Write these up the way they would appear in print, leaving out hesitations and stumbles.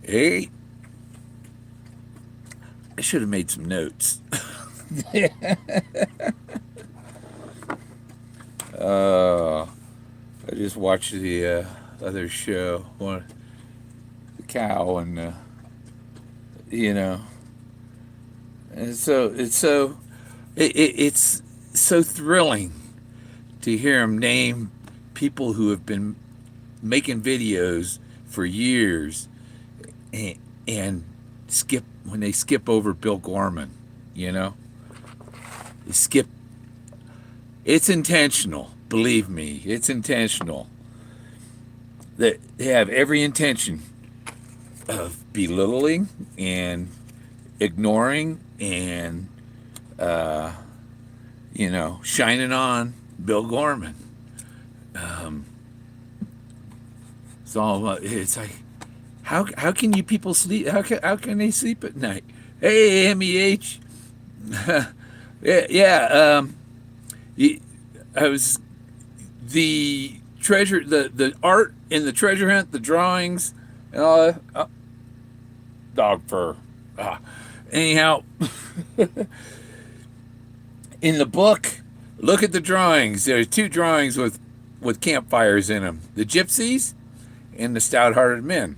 Hey, I should have made some notes. uh, I just watched the other show, one, the cow, and you know, and so it's so thrilling to hear him name people who have been making videos for years and, and skip when they skip over Bill Gorman. You know, they skip. It's intentional. Believe me, it's intentional. That they have every intention of belittling and ignoring and shining on Bill Gorman. It's all about, it's like how can you people sleep? How can they sleep at night? Hey, MEH. Yeah. I was the treasure, the art in the treasure hunt, the drawings, and all that. Oh, dog fur. Anyhow, in the book, look at the drawings. There are two drawings with campfires in them: the gypsies and the stout-hearted men.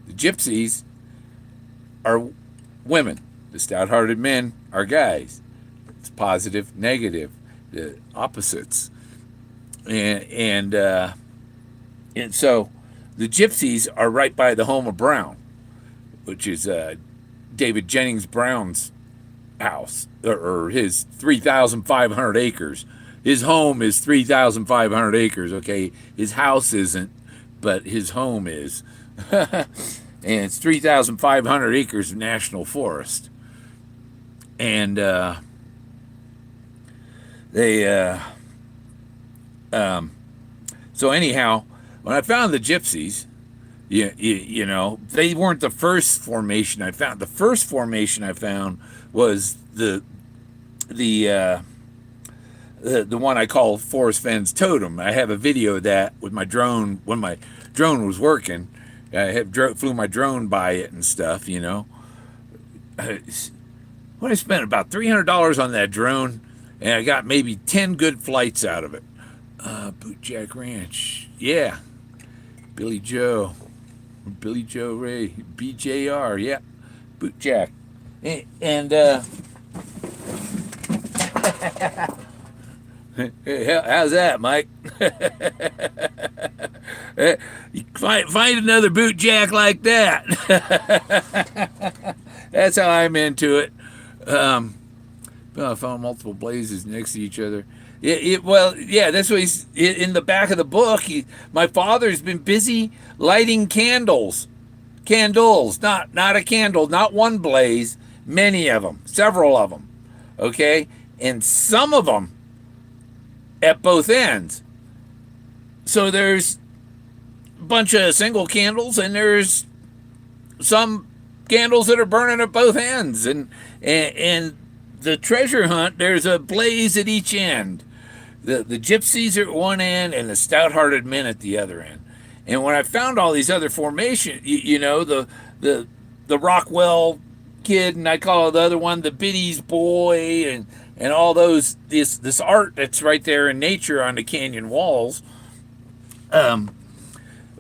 The gypsies are women. The stout-hearted men are guys. It's positive, negative, the opposites, and so the gypsies are right by the home of Brown, which is David Jennings Brown's house, or his 3,500 acres. His home is 3,500 acres. Okay, his house isn't, but his home is, and it's 3,500 acres of national forest, and they so anyhow, when I found the gypsies, they weren't the first formation I found. The first formation I found was the one I call Forrest Fenn's totem. I have a video of that with my drone when my drone was working. Flew my drone by it and stuff. I spent about $300 on that drone, and I got maybe 10 good flights out of it. Bootjack Ranch, yeah. Billy Joe Ray, BJR, yeah. Bootjack, and how's that, Mike? Find another bootjack like that. That's how I'm into it. I found multiple blazes next to each other. That's what he's in the back of the book. My father's been busy lighting candles, not a candle, not one blaze, many of them, several of them, okay, and some of them at both ends. So there's a bunch of single candles, and there's some candles that are burning at both ends, and the treasure hunt, there's a blaze at each end. The gypsies are at one end and the stout-hearted men at the other end. And when I found all these other formations, the Rockwell kid, and I call the other one the Biddy's boy, and all this art that's right there in nature on the canyon walls. When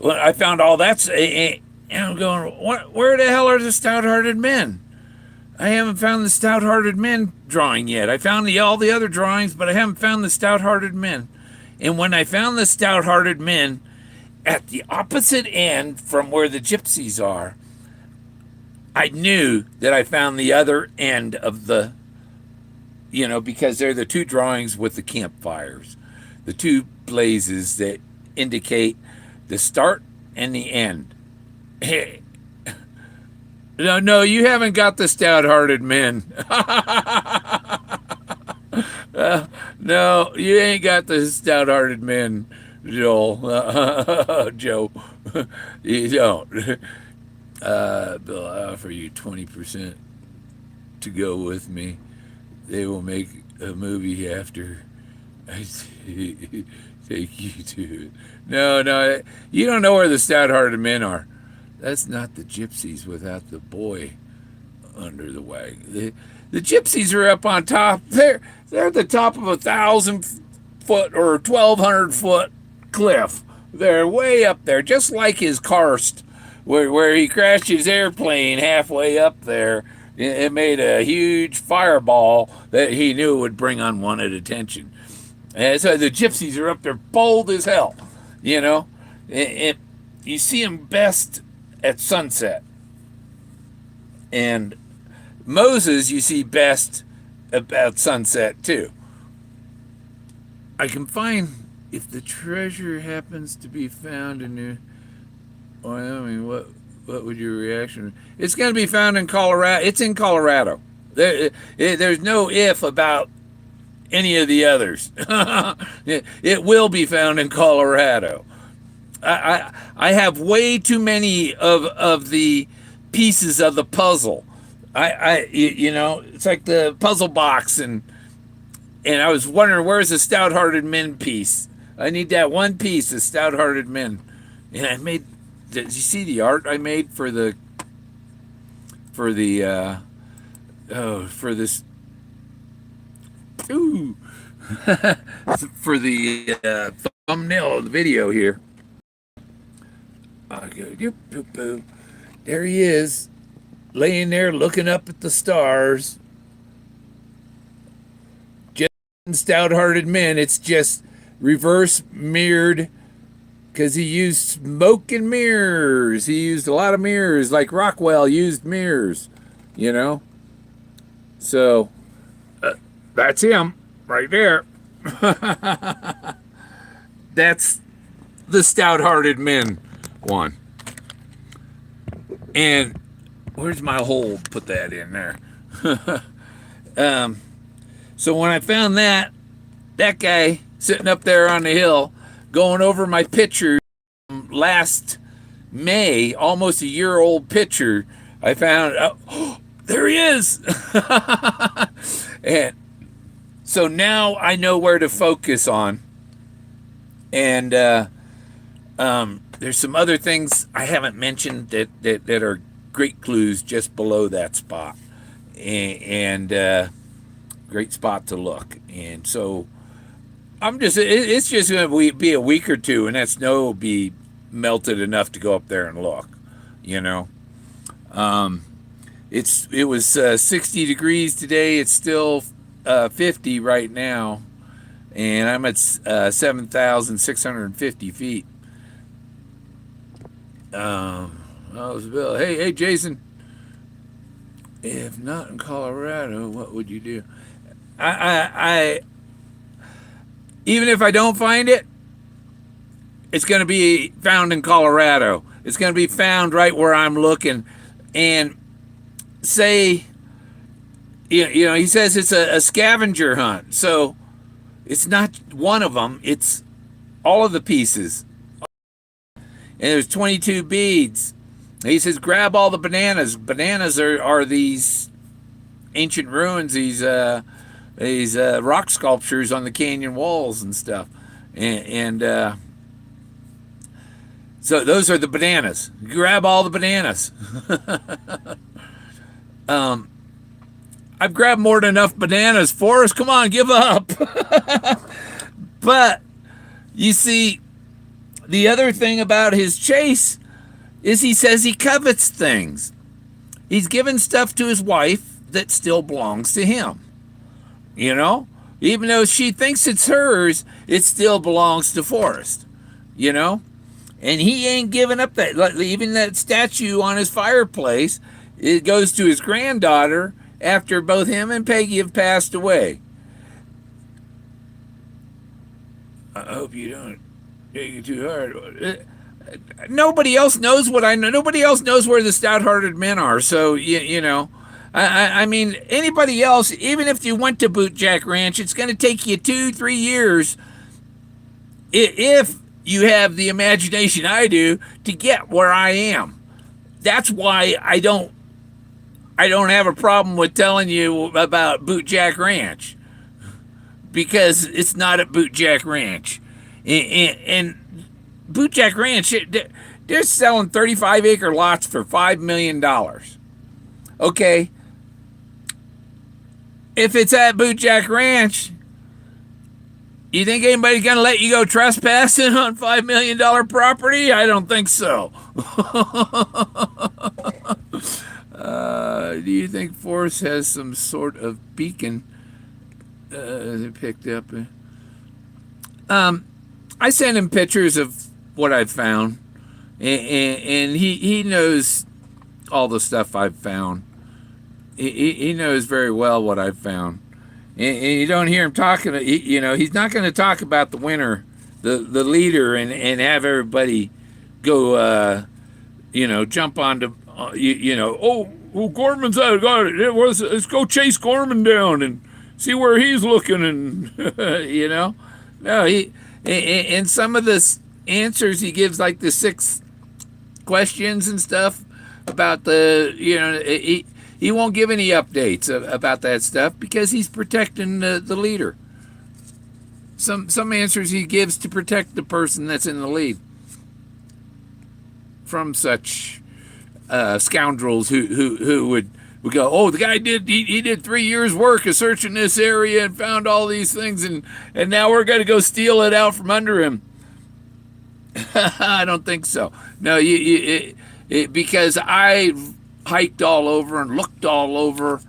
I found all that's, and I'm going, where the hell are the stout-hearted men? I haven't found the stout-hearted men drawing yet. I found all the other drawings, but I haven't found the stout-hearted men. And when I found the stout-hearted men at the opposite end from where the gypsies are, I knew that I found the other end of the, because they're the two drawings with the campfires, the two blazes that indicate the start and the end. No, you haven't got the stout-hearted men. No, you ain't got the stout-hearted men, Joel. Joe, you don't. Bill, I offer you 20% to go with me. They will make a movie after I take you to it. No, you don't know where the stout-hearted men are. That's not the gypsies without the boy under the wagon. The gypsies are up on top. They're at the top of 1,000 foot or 1,200 foot cliff. They're way up there, just like his karst, where he crashed his airplane halfway up there. It made a huge fireball that he knew would bring unwanted attention. And so the gypsies are up there bold as hell, you know. You see them best at sunset. And Moses, you see best about sunset too. I can find if the treasure happens to be found in New Wyoming. What would your reaction? It's going to be found in Colorado. It's in Colorado. There's no if about any of the others. It will be found in Colorado. I have way too many of the pieces of the puzzle. It's like the puzzle box, and I was wondering where's the stout-hearted men piece. I need that one piece, the stout-hearted men. And I made. Did you see the art I made for this for the thumbnail of the video here? There he is, laying there looking up at the stars. Just stout-hearted men. It's just reverse mirrored because he used smoke and mirrors. He used a lot of mirrors, like Rockwell used mirrors, you know. So that's him right there. That's the stout-hearted men one. And where's my hole? Put that in there. So when I found that guy sitting up there on the hill, going over my picture last May, almost a year old picture, I found, oh, there he is. And so now I know where to focus on. And there's some other things I haven't mentioned that are great clues just below that spot. And great spot to look. And so it's just going to be a week or two, and that snow will be melted enough to go up there and look, you know. It was 60 degrees today. It's still 50 right now, and I'm at 7,650 feet. Bill. Hey, Jason. If not in Colorado, what would you do? I even if I don't find it, it's going to be found in Colorado. It's going to be found right where I'm looking. And say, you know, he says it's a scavenger hunt. So it's not one of them. It's all of the pieces. And there's 22 beads. And he says, grab all the bananas. Bananas are these ancient ruins, these rock sculptures on the canyon walls and stuff. And so those are the bananas. Grab all the bananas. I've grabbed more than enough bananas. Forrest, come on, give up. But you see, the other thing about his chase is he says he covets things. He's given stuff to his wife that still belongs to him. You know? Even though she thinks it's hers, it still belongs to Forrest. You know? And he ain't giving up that. Even that statue on his fireplace, it goes to his granddaughter after both him and Peggy have passed away. I hope you don't take it too hard. Nobody else knows what I know. Nobody else knows where the stout-hearted men are. So, you know, I mean, anybody else, even if you went to Bootjack Ranch, it's going to take you 2-3 years if you have the imagination I do to get where I am. That's why I don't have a problem with telling you about Bootjack Ranch, because it's not at Bootjack Ranch. And Bootjack Ranch, They're selling 35-acre lots for $5 million. Okay, if it's at Bootjack Ranch, you think anybody's going to let you go trespassing on $5 million property? I don't think so. Do you think Forrest has some sort of beacon picked up? I sent him pictures of what I found, and he knows all the stuff I've found. He knows very well what I've found. And you don't hear him talking, he's not going to talk about the winner, the leader, and have everybody go, jump onto, oh, Gorman's out, got it. Let's go chase Gorman down and see where he's looking, and, No, and some of the answers he gives, like the 6 questions and stuff about he won't give any updates about that stuff because he's protecting the leader. Some answers he gives to protect the person that's in the lead from such scoundrels who would go, oh, the guy did 3 years work of searching this area and found all these things, and now we're going to go steal it out from under him. I don't think so. No, because I hiked all over and looked all over.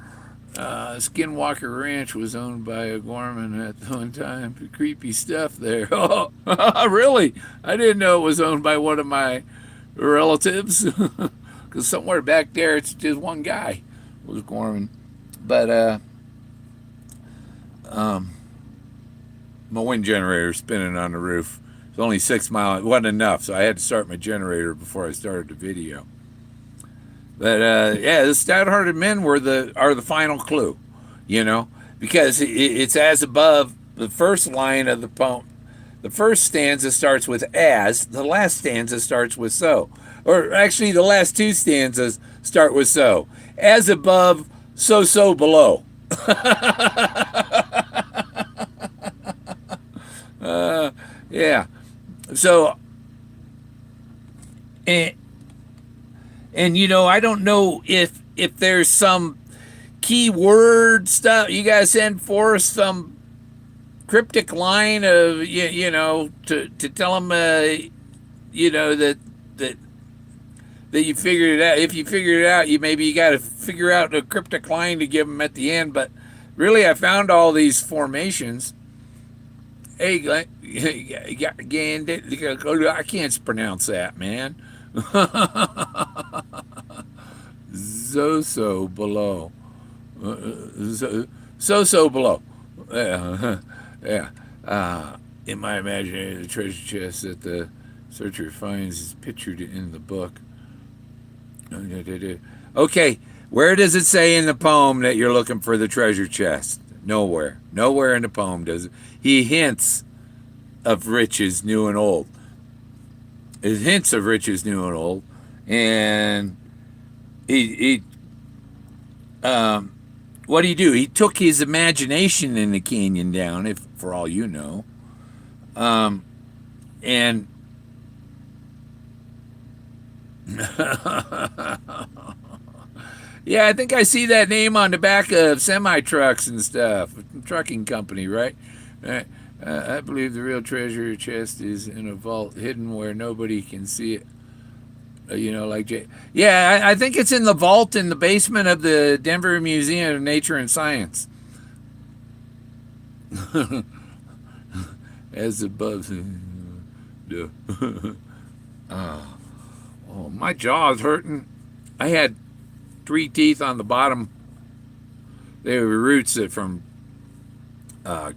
Skinwalker Ranch was owned by a Gorman at one time. Creepy stuff there. Oh, really? I didn't know it was owned by one of my relatives. Because somewhere back there, it's just one guy was Gorman. But my wind generator spinning on the roof. It's only 6 miles. It wasn't enough, so I had to start my generator before I started the video. But the stout-hearted men are the final clue, because it's as above. The first line of the poem, the first stanza starts with as. The last stanza starts with so, or actually the last 2 stanzas start with so. As above, so below. Yeah. So, and I don't know if there's some keyword stuff. You guys send Forrest some cryptic line of to tell him that you figured it out. If you figured it out, you got to figure out a cryptic line to give him at the end. But really, I found all these formations. Hey, Glenn, I can't pronounce that, man. So below. So below. Yeah. In my imagination, the treasure chest that the searcher finds is pictured in the book. Okay, where does it say in the poem that you're looking for the treasure chest? Nowhere. Nowhere in the poem does it. He hints of riches new and old. It hints of riches new and old. And what did he do? He took his imagination in the canyon down, if for all you know. And yeah, I think I see that name on the back of semi-trucks and stuff. Trucking company, right? I believe the real treasure chest is in a vault hidden where nobody can see it. Like Jay. Yeah, I think it's in the vault in the basement of the Denver Museum of Nature and Science. As above. Oh, my jaw's hurting. I had 3 teeth on the bottom. They were roots that from 2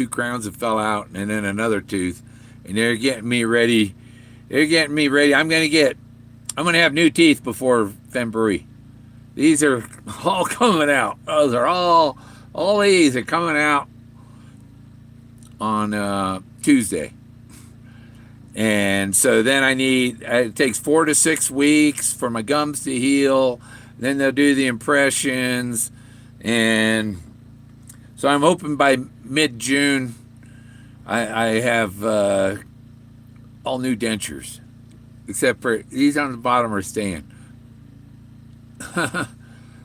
crowns that fell out, and then another tooth. And they're getting me ready. I'm gonna have new teeth before February. These are all coming out. Those are all these are coming out on Tuesday. And so then it takes 4 to 6 weeks for my gums to heal. Then they'll do the impressions. And so I'm hoping by mid-June I have all new dentures. except for these on the bottom are staying. The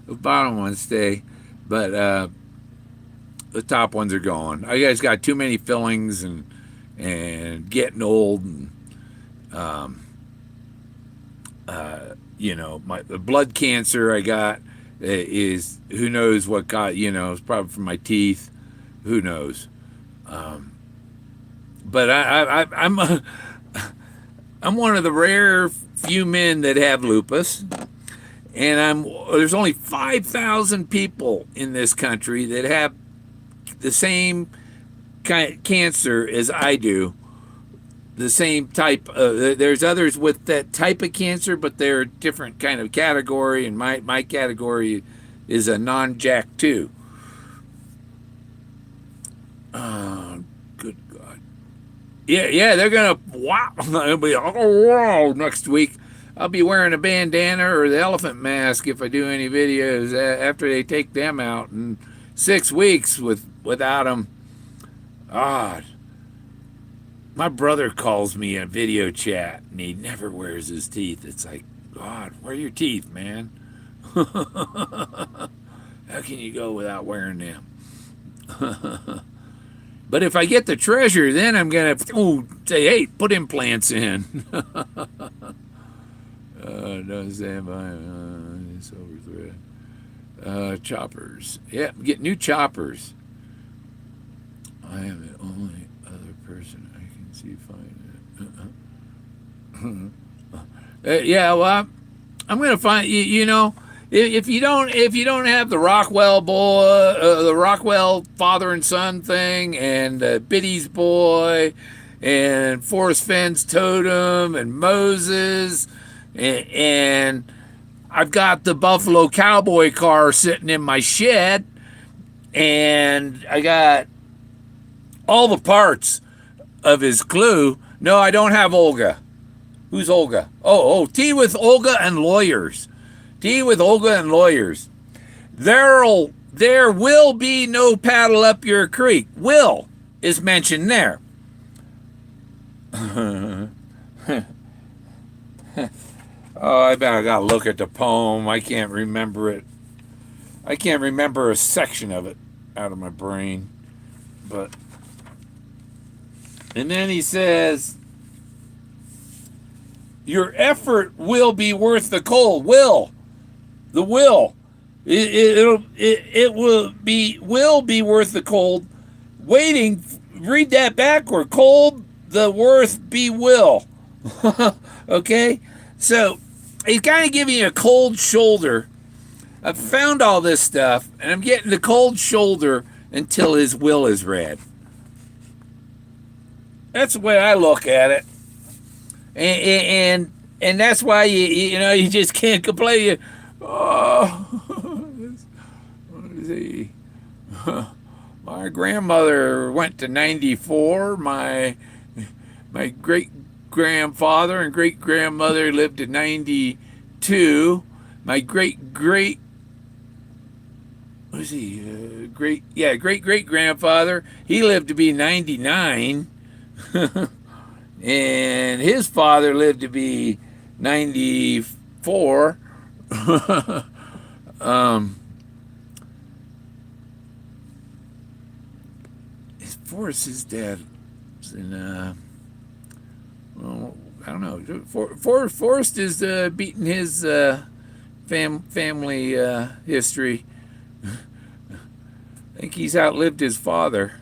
bottom ones stay, but the top ones are gone. I guys got too many fillings and getting old, and my the blood cancer I got is who knows what got, it's probably from my teeth, who knows. But I'm one of the rare few men that have lupus, and there's only 5,000 people in this country that have the same kind of cancer as I do. The same type. There's others with that type of cancer, but they're a different kind of category, and my category is a non-Jack 2. Good God. Yeah, they're gonna wow. It'll be oh wow next week. I'll be wearing a bandana or the elephant mask if I do any videos after they take them out in 6 weeks without them. God. My brother calls me in a video chat and he never wears his teeth. It's like, God, where are your teeth, man? How can you go without wearing them? But if I get the treasure, then I'm going to say, hey, put implants in. Does stand by silver thread. Choppers. Yeah, get new choppers. I am the only other person I can see find it. Yeah, well, I'm going to find if you don't have the Rockwell boy, the Rockwell father and son thing, and Biddy's boy, and Forrest Fenn's totem, and Moses, and I've got the Buffalo Cowboy car sitting in my shed, and I got all the parts of his clue. No, I don't have Olga. Who's Olga? Oh, tea with Olga and lawyers. Tea with Olga and lawyers. There will be no paddle up your creek. Will is mentioned there. I bet I gotta look at the poem. I can't remember it. I can't remember a section of it out of my brain. But and then he says, your effort will be worth the cold. Will. The will. It will be worth the cold. Waiting, read that backward. Cold, the worth be will. Okay? So he's kind of giving you a cold shoulder. I've found all this stuff, and I'm getting the cold shoulder until his will is read. That's the way I look at it, and that's why you just can't complain. What is he? My grandmother went to 94. My great grandfather and great grandmother lived to 92. My great what is he? Great grandfather. He lived to be 99. And his father lived to be 94. Forrest's dad was in, well, I don't know. Forrest is beating his family history. I think he's outlived his father.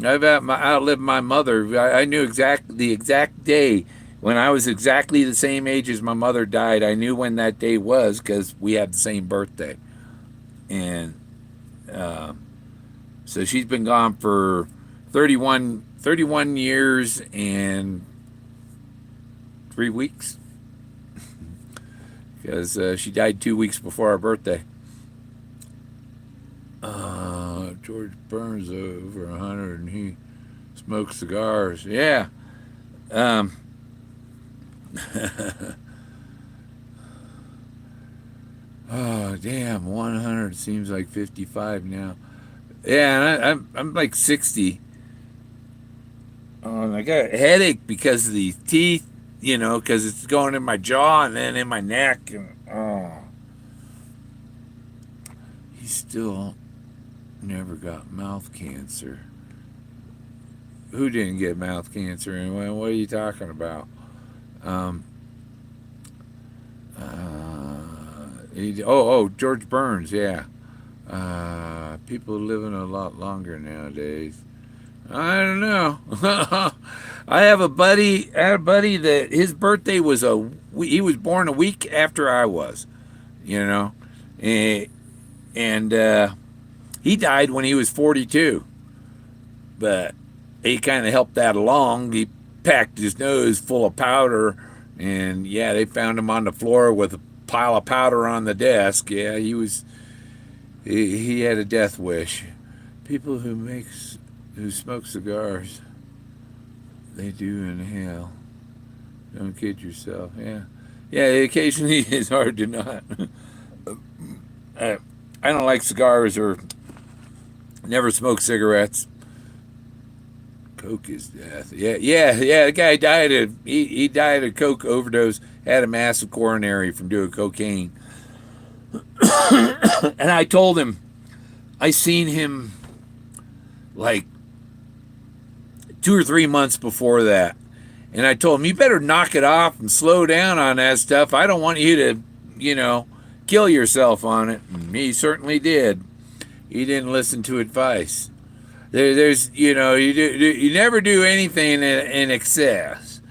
I've outlived my mother. I knew the exact day when I was exactly the same age as my mother died. I knew when that day was because we had the same birthday. And so she's been gone for 31 years and 3 weeks because she died 2 weeks before our birthday. George Burns over 100 and he smokes cigars. Yeah. Oh, damn, 100 seems like 55 now. Yeah, and I'm like 60. Oh, and I got a headache because of the teeth, because it's going in my jaw and then in my neck. And he still never got mouth cancer. Who didn't get mouth cancer anyway? What are you talking about? Um, George Burns, yeah. People living a lot longer nowadays. I don't know. I have a buddy. I had a buddy that his birthday was he was born a week after I was. You know, and, and he died when he was 42. But he kind of helped that along. He packed his nose full of powder, and yeah, they found him on the floor with a pile of powder on the desk. Yeah, he had a death wish. People who smoke cigars, they do inhale. Don't kid yourself. Yeah, yeah. Occasionally, it's hard to not. I don't like cigars or never smoke cigarettes. Coke is death. Yeah. The guy died of he died of coke overdose. Had a massive coronary from doing cocaine. And I told him, I seen him like 2 or 3 months before that, and I told him, you better knock it off and slow down on that stuff. I don't want you to, kill yourself on it. And he certainly did. He didn't listen to advice. There's, you never do anything in excess,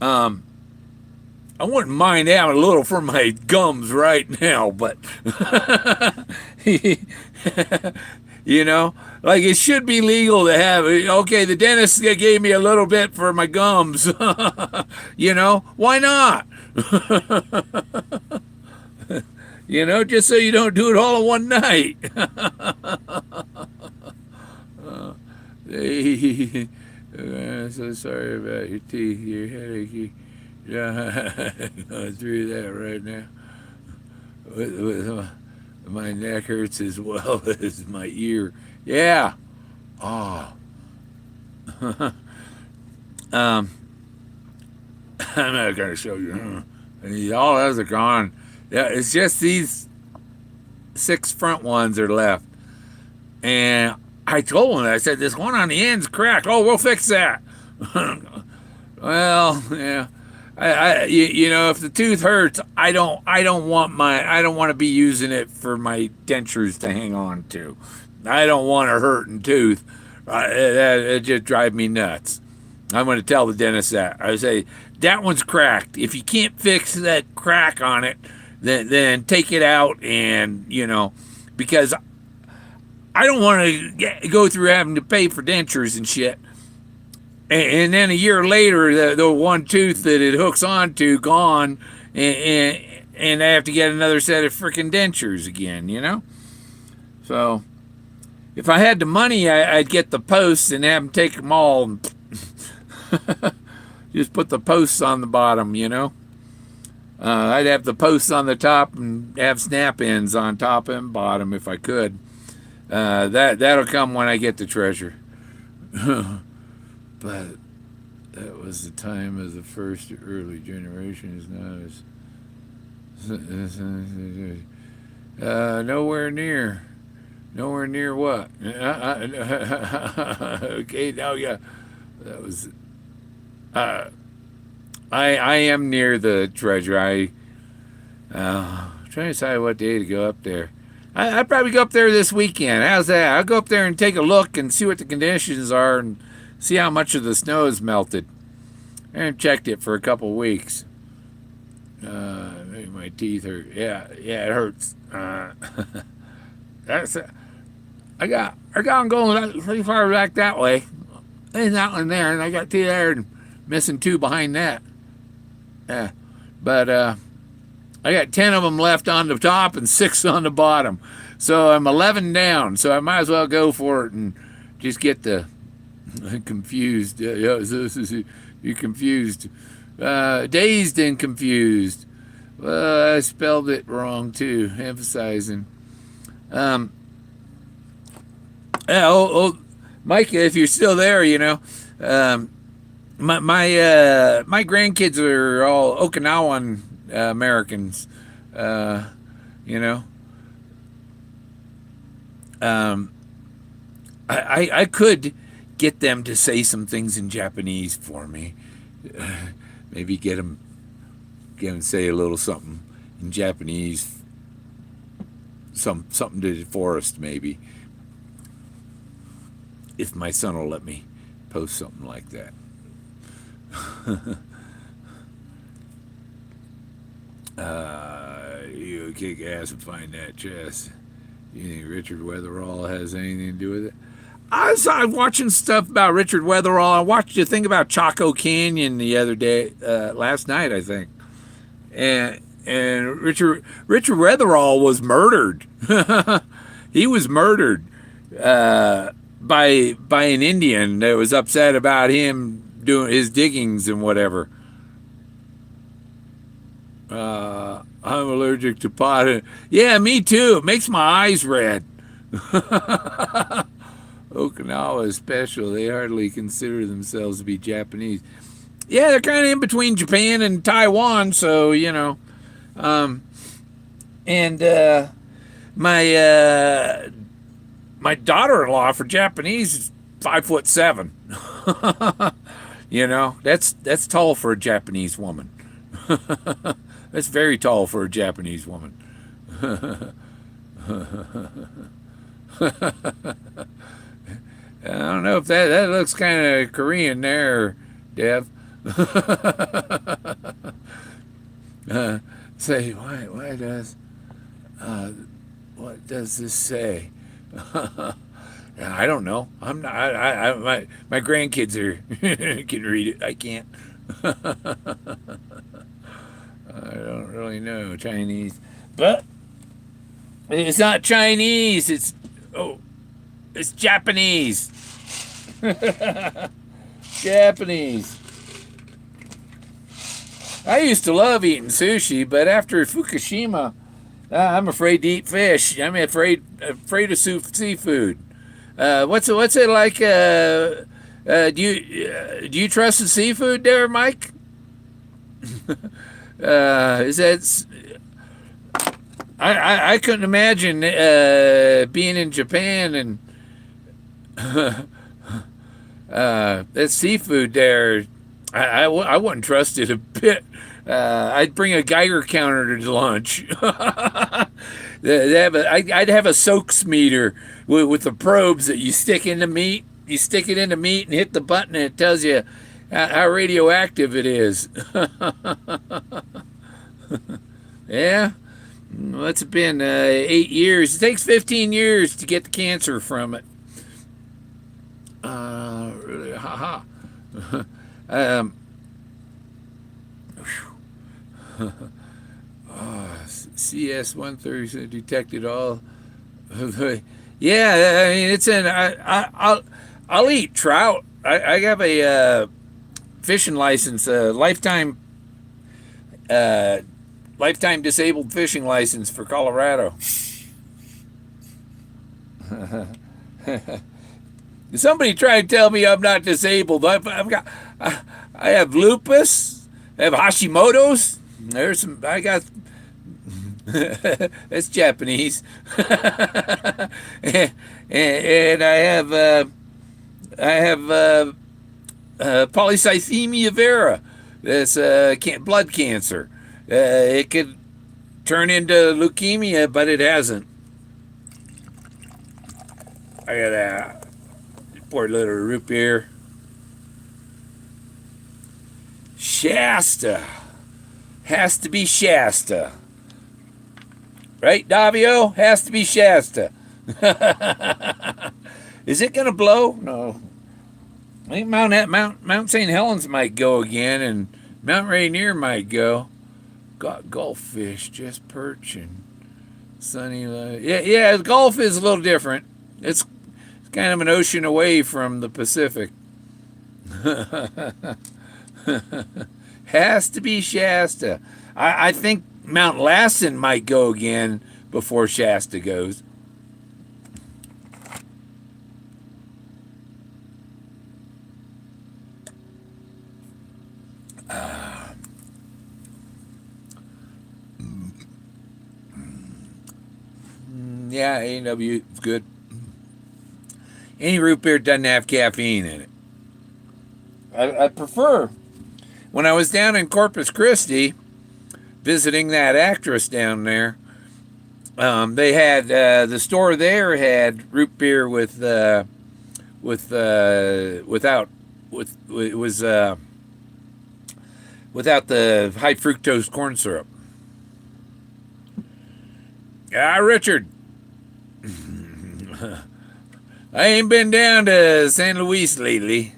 I wouldn't mind out a little for my gums right now, but, like it should be legal to have, okay, the dentist gave me a little bit for my gums, why not? Just so you don't do it all in one night. So sorry about your teeth, your headache. Going through that right now. My neck hurts as well as my ear. Yeah. Oh. I'm not gonna show you. All those are gone. Yeah, it's just these 6 front ones are left. And I told him, I said, this one on the end's cracked. Oh, we'll fix that. Well, yeah. If the tooth hurts, I don't want to be using it for my dentures to hang on to. I don't want a hurting tooth. It just drives me nuts. I'm going to tell the dentist that. I say, that one's cracked. If you can't fix that crack on it, then take it out, and because I don't want to go through having to pay for dentures and shit. And then a year later, the one tooth that it hooks onto gone, and I have to get another set of freaking dentures again, So, if I had the money, I'd get the posts and have them take them all and just put the posts on the bottom, I'd have the posts on the top and have snap ends on top and bottom if I could. That'll come when I get the treasure. But that was the time of the first early generations. Now it's nowhere near what? Okay, now yeah, that was. I am near the treasure. Trying to decide what day to go up there. I'd probably go up there this weekend. How's that? I'll go up there and take a look and see what the conditions are and see how much of the snow has melted. I haven't checked it for a couple weeks. Maybe my teeth hurt. Yeah, it hurts. That's it. I got them going pretty far back that way. There's that one there, and I got 2 there and missing 2 behind that. Yeah, but I got 10 of them left on the top and 6 on the bottom. So I'm 11 down. So I might as well go for it and just get the confused. You're confused. Dazed and confused. Well, I spelled it wrong too, emphasizing. Mike, if you're still there, um, my grandkids are all Okinawan Americans. Uh, you know, um, I could get them to say some things in Japanese for me. Maybe get them to say a little something in Japanese. Something to Forrest, maybe, if my son will let me post something like that. You kick ass and find that chest. You think Richard Weatherall has anything to do with it? I was watching stuff about Richard Weatherall. I watched a thing about Chaco Canyon the other day, last night, I think. And Richard Weatherall was murdered. He was murdered by an Indian that was upset about him doing his diggings and whatever. I'm allergic to pot. Yeah, me too. It makes my eyes red. Okinawa is special. They hardly consider themselves to be Japanese. Yeah, they're kind of in between Japan and Taiwan, so and my daughter-in-law for Japanese is 5'7". That's tall for a Japanese woman. That's very tall for a Japanese woman. I don't know if that looks kind of Korean there, Dev. Say why does what does this say? I don't know. I'm not. My grandkids can read it. I can't. I don't really know Chinese, but it's not Chinese. It's Japanese. Japanese. I used to love eating sushi, but after Fukushima, I'm afraid to eat fish. I'm afraid of seafood. What's it like? Do you trust the seafood there, Mike? Is that? I couldn't imagine being in Japan and that seafood there. I wouldn't trust it a bit. I'd bring a Geiger counter to lunch. I'd have a SOX meter with the probes that you stick in the meat. You stick it in the meat and hit the button, and it tells you how radioactive it is. Yeah. What's it been? 8 years. It takes 15 years to get the cancer from it. Really, haha. CS-130 detected all. Yeah, I mean it's in. I'll eat trout. I have a fishing license, lifetime disabled fishing license for Colorado. Somebody tried to tell me I'm not disabled. I have lupus. I have Hashimoto's. I got. That's Japanese. and I have polycythemia vera. That's blood cancer. It could turn into leukemia, but it hasn't. I got a poor little root beer. Shasta. Has to be Shasta. Right, Davio? Has to be Shasta. Is it going to blow? No. I think Mount St. Helens might go again, and Mount Rainier might go. Got Gulf fish, just perching. Sunny. Yeah, Gulf is a little different. It's kind of an ocean away from the Pacific. Has to be Shasta. I think Mount Lassen might go again before Shasta goes. Yeah, A&W is good. Any root beer doesn't have caffeine in it. I prefer. When I was down in Corpus Christi visiting that actress down there, they had the store there had root beer without it was without the high fructose corn syrup. Ah, Richard, I ain't been down to San Luis lately,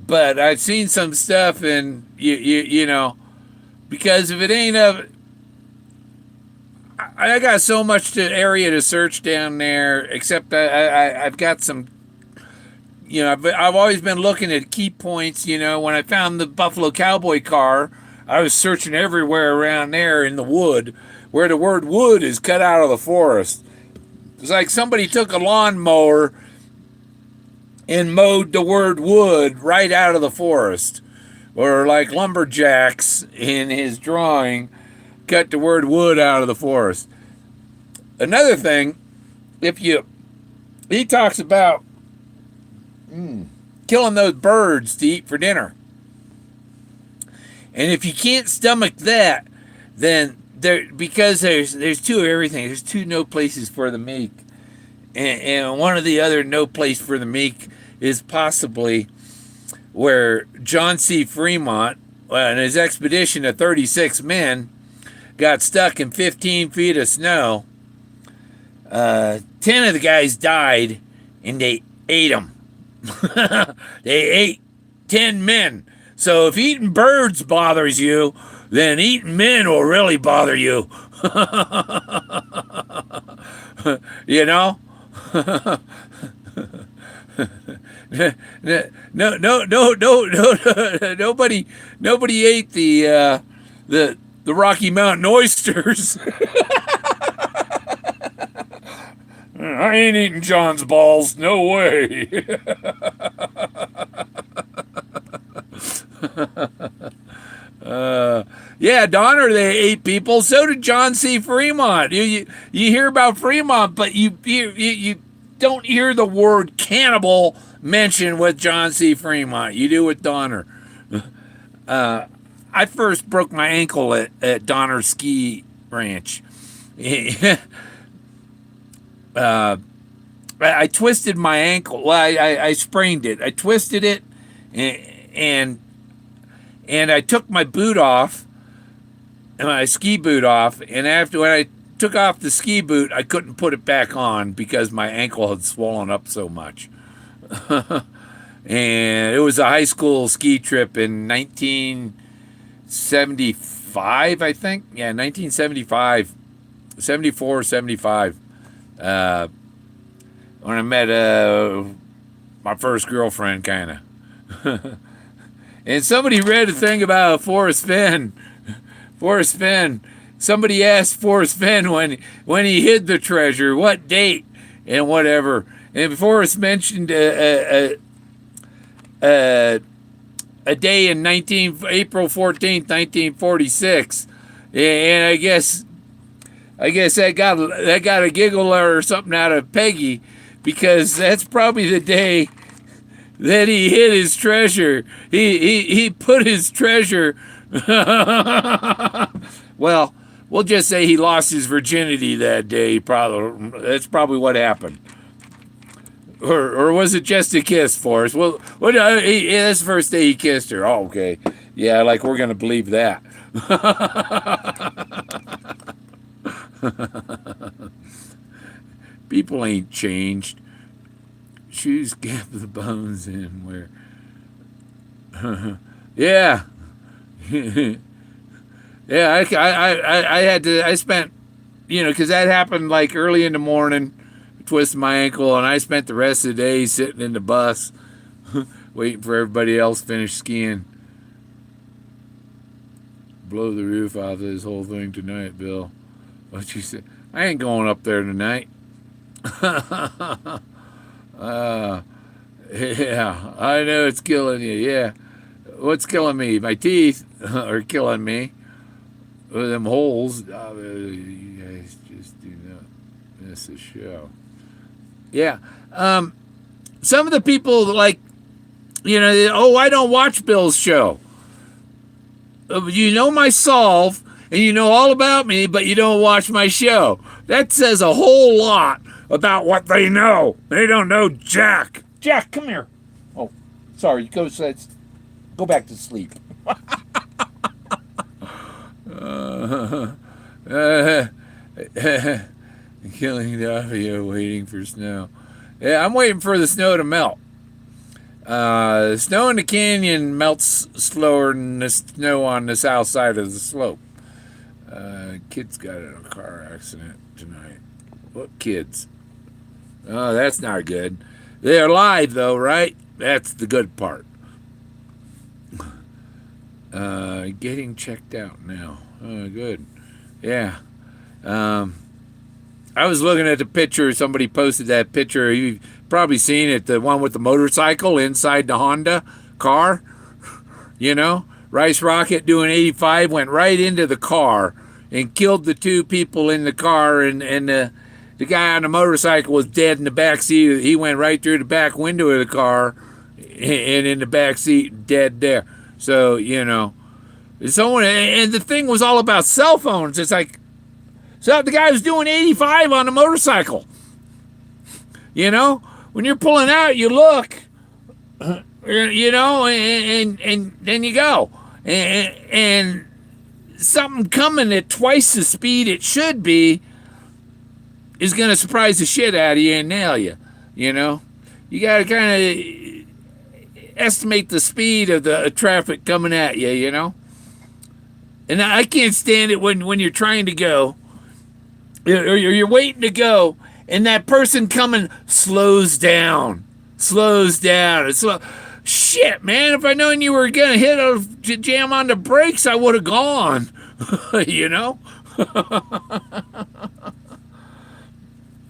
but I've seen some stuff, and you know, because if it ain't of, I got so much area to search down there. Except I've got some, you know, I've always been looking at key points. You know, when I found the Buffalo Cowboy car, I was searching everywhere around there in the wood, where the word wood is cut out of the forest. It's like somebody took a lawnmower and mowed the word wood right out of the forest. Or like Lumberjacks in his drawing, cut the word wood out of the forest. Another thing, he talks about killing those birds to eat for dinner. And if you can't stomach that, then because there's two of everything. There's two no places for the meek, and one of the other no place for the meek is possibly where John C. Fremont and his expedition of 36 men got stuck in 15 feet of snow. 10 of the guys died, and they ate them. They ate 10 men. So if eating birds bothers you, then eating men will really bother you. You know? No. Nobody ate the Rocky Mountain oysters. I ain't eating John's balls. No way. Yeah, Donner, they ate people. So did John C. Fremont. You hear about Fremont, but you don't hear the word cannibal mentioned with John C. Fremont. You do with Donner. I first broke my ankle at Donner Ski Ranch. I twisted my ankle. Well, I sprained it. I twisted it, and I took my boot off, my ski boot off, and when I took off the ski boot, I couldn't put it back on because my ankle had swollen up so much. And it was a high school ski trip in 1975, I think. Yeah, 1975, 74, 75. When I met my first girlfriend, kind of. And somebody read a thing about Forrest Fenn. Forrest Fenn. Somebody asked Forrest Fenn when he hid the treasure, what date and whatever. And Forrest mentioned a day in April 14th, 1946. And I guess that got a giggle or something out of Peggy, because that's probably the day that he hid his treasure. He put his treasure. Well, we'll just say he lost his virginity that day. That's probably what happened. Or was it just a kiss, Forrest? Well, that's the first day he kissed her. Oh, okay. Yeah, like we're gonna believe that. People ain't changed. Shoes gap the bones in where. Yeah. Yeah, I had to. I spent, because that happened like early in the morning. Twisted my ankle, and I spent the rest of the day sitting in the bus, waiting for everybody else to finish skiing. Blow the roof off this whole thing tonight, Bill. What you said? I ain't going up there tonight. Yeah, I know it's killing you. Yeah, what's killing me? My teeth are killing me. Them holes. You guys just do that. Miss a show. Yeah. Some of the people like, oh, I don't watch Bill's show. You know my solve, and you know all about me, but you don't watch my show. That says a whole lot about what they know. They don't know Jack. Jack, come here. Oh, sorry. Go back to sleep. Killing the audio, waiting for snow. Yeah, I'm waiting for the snow to melt. Snow in the canyon melts slower than the snow on the south side of the slope. Kids got in a car accident tonight. What kids? Oh, that's not good. They're alive, though, right? That's the good part. Getting checked out now. Oh, good. Yeah. I was looking at the picture. Somebody posted that picture. You've probably seen it. The one with the motorcycle inside the Honda car. Rice Rocket doing 85 went right into the car and killed the two people in the car. And the guy on the motorcycle was dead in the back seat. He went right through the back window of the car and in the back seat, dead there. So, someone, and the thing was all about cell phones. It's like, so the guy was doing 85 on a motorcycle. When you're pulling out, you look, and then you go. And something coming at twice the speed it should be is going to surprise the shit out of you and nail you. You got to kind of estimate the speed of the traffic coming at you, And I can't stand it when you're trying to go, or you're waiting to go, and that person coming slows down. It's slow. Shit, man, if I known you were going to jam on the brakes, I would have gone,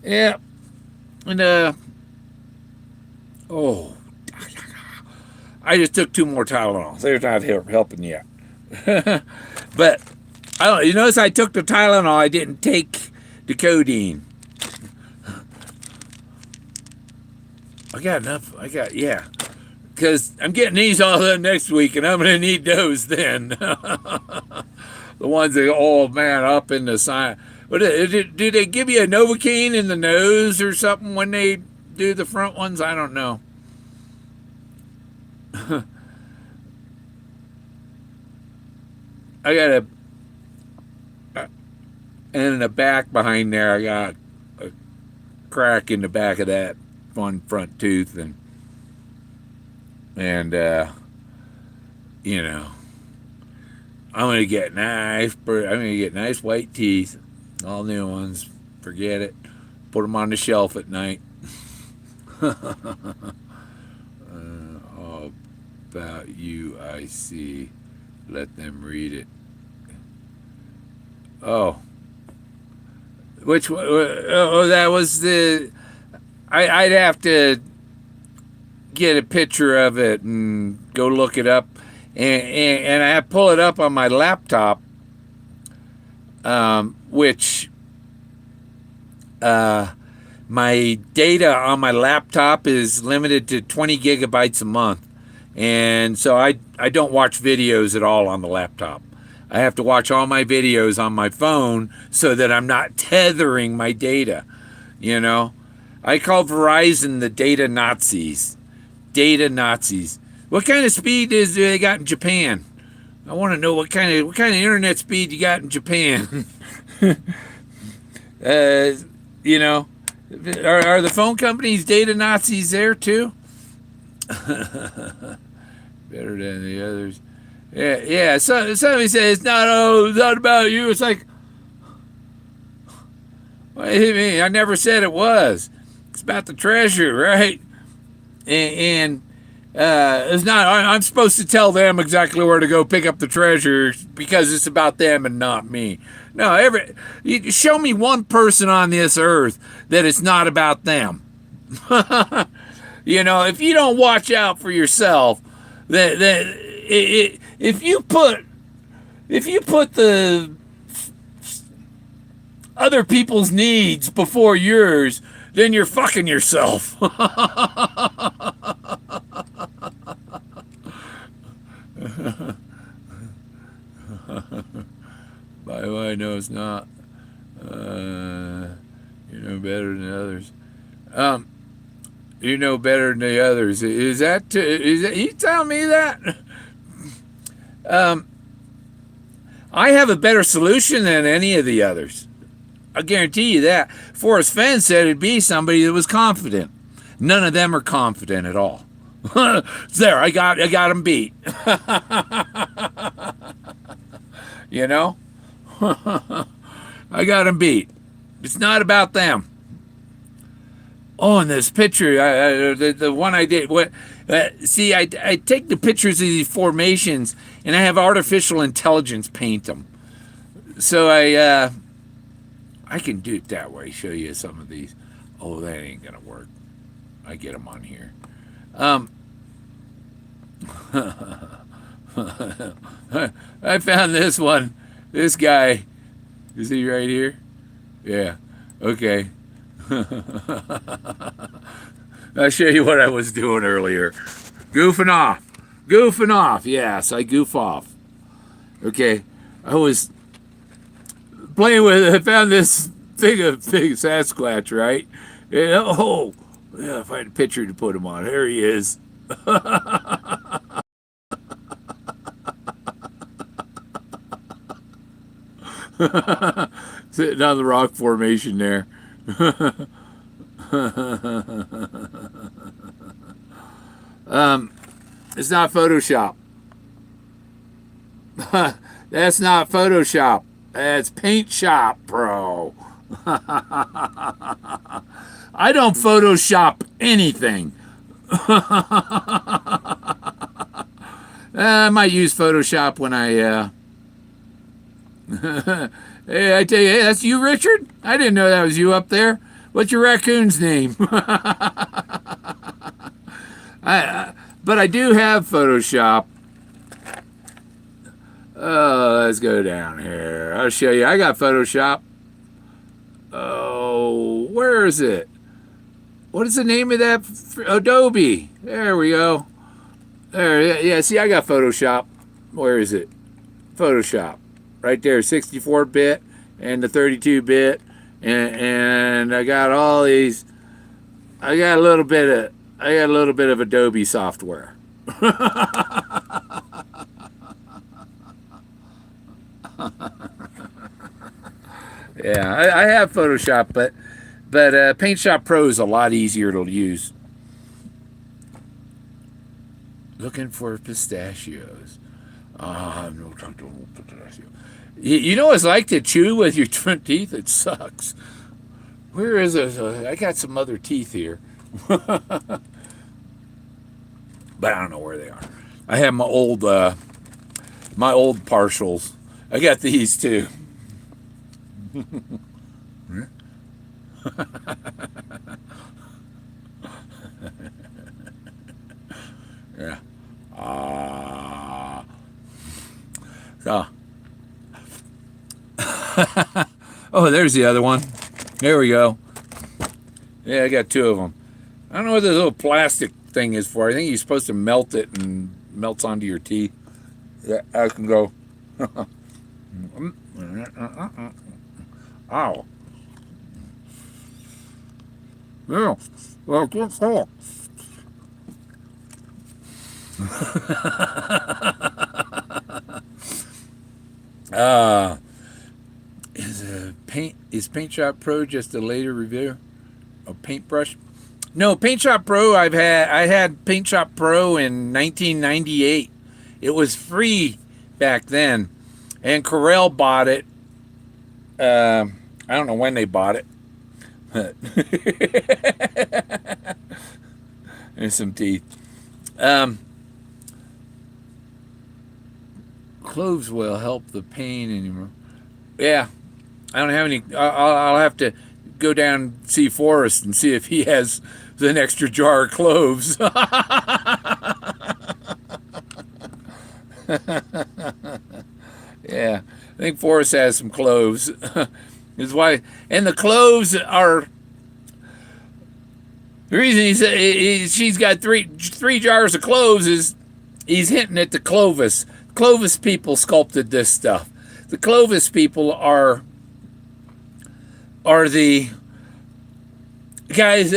Yeah. And, I just took 2 more Tylenol. They're not helping yet. But, I don't. You notice I took the Tylenol, I didn't take the codeine. I got enough. Yeah. Because I'm getting these all done next week, and I'm going to need those then. The ones that, oh man, up in the side. But do they give you a Novocaine in the nose or something when they do the front ones? I don't know. I got and in the back behind there, I got a crack in the back of that one front tooth, and I'm gonna get nice white teeth, all new ones. Forget it. Put them on the shelf at night. All about you, I see. Let them read it. Oh. Which one? Oh, that was the. I'd have to get a picture of it and go look it up, and I pull it up on my laptop, which my data on my laptop is limited to 20 gigabytes a month, and so I don't watch videos at all on the laptop. I have to watch all my videos on my phone so that I'm not tethering my data. I call Verizon the data Nazis. Data Nazis. What kind of speed do they got in Japan? I want to know what kind of internet speed you got in Japan. Are the phone companies data Nazis there too? Better than the others. Yeah. So somebody says it's not about you. It's like, what do you mean? I never said it was. It's about the treasure, right? And it's not. I'm supposed to tell them exactly where to go pick up the treasure because it's about them and not me. No, you show me one person on this earth that it's not about them. If you don't watch out for yourself, if you put the other people's needs before yours, then you're fucking yourself. By the way, no, it's not. You know better than others. Um, you know better than the others. Is that you telling me that? Um, I have a better solution than any of the others. I guarantee you that. Forrest Fenn said it'd be somebody that was confident. None of them are confident at all. There, I got him beat. You know, I got him beat. It's not about them. Oh, and this picture, the one I did. See, I take the pictures of these formations and I have artificial intelligence paint them. So I can do it that way. Show you some of these. Oh, that ain't gonna work. I get them on here. I found this one. This guy. Is he right here? Yeah. Okay. I'll show you what I was doing earlier. Goofing off. Goofing off. Yes, I goof off. Okay. I was playing with it. I found this thing of big Sasquatch, right? And, oh, yeah, find a picture to put him on. There he is. Sitting on the rock formation there. It's not Photoshop. That's not Photoshop. That's Paint Shop Pro. I don't Photoshop anything. I might use Photoshop when I hey, I tell you, hey, that's you, Richard? I didn't know that was you up there. What's your raccoon's name? But I do have Photoshop. Let's go down here. I'll show you. I got Photoshop. Oh, where is it? What is the name of that? Adobe. There we go. There, yeah, see, I got Photoshop. Where is it? Photoshop. Right there, 64-bit and the 32-bit. And I got all these. I got a little bit of Adobe software. Yeah, I have Photoshop, but Paint Shop Pro is a lot easier to use. Looking for pistachios. No pistachio. You know what it's like to chew with your front teeth? It sucks. Where is it? I got some other teeth here. But I don't know where they are. I have my old partials. I got these too. Yeah. So. Oh, there's the other one. There we go. Yeah, I got two of them. I don't know what this little plastic thing is for. I think you're supposed to melt it and melts onto your teeth. Yeah, I can go. Ow. Yeah. Well, good call. Is Paint Shop Pro just a later review of Paintbrush? No, Paint Shop Pro. I had Paint Shop Pro in 1998. It was free back then, and Corel bought it. I don't know when they bought it. But there's some teeth. Cloves will help the pain anymore. Yeah, I don't have any. I'll have to go down and see Forrest and see if he has an extra jar of cloves. Yeah, I think Forrest has some cloves. Is why, and the cloves are the reason she's got three jars of cloves is he's hinting at the Clovis. Clovis people sculpted this stuff. The Clovis people are the guys.